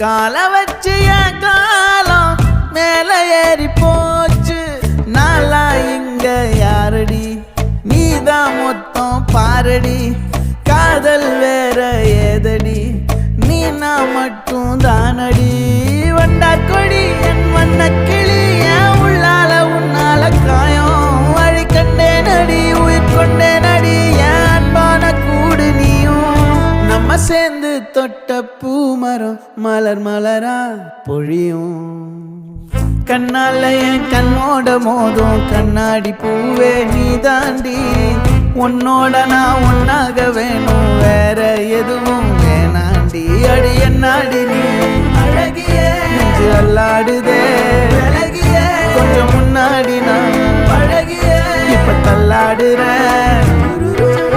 கால வச்சு என் காலம் மேல ஏறி போச்சு. நாளா இங்க யாரடி, நீதான் மொத்தம் பாரடி. காதல் வேற ஏதடி, நீ நான் மட்டும் தானடி. வண்டா கொடி என் வண்ண கிளி, என் உள்ளால உன்னால காயம். வழி கண்டே நடி, உயிர் கொண்டே நடி, என் அன்பான கூடு நீயும். நம்ம சேர்ந்து தொட்ட பூமரம் மலர் மலரா பொழியும். கண்ணால என் கண்ணோட மோதும் கண்ணாடி பூவே நீ தாண்டி. உன்னோட நான் ஒன்னாக வேணும், வேற எதுவும் வேணாண்டி. அடி என்னாடி நீ அழகியே, நெஞ்சு அல்லாடுதே அழகியே. கொஞ்சம் முன்னாடி நான் அழகியே, இப்ப தள்ளாடுறேன்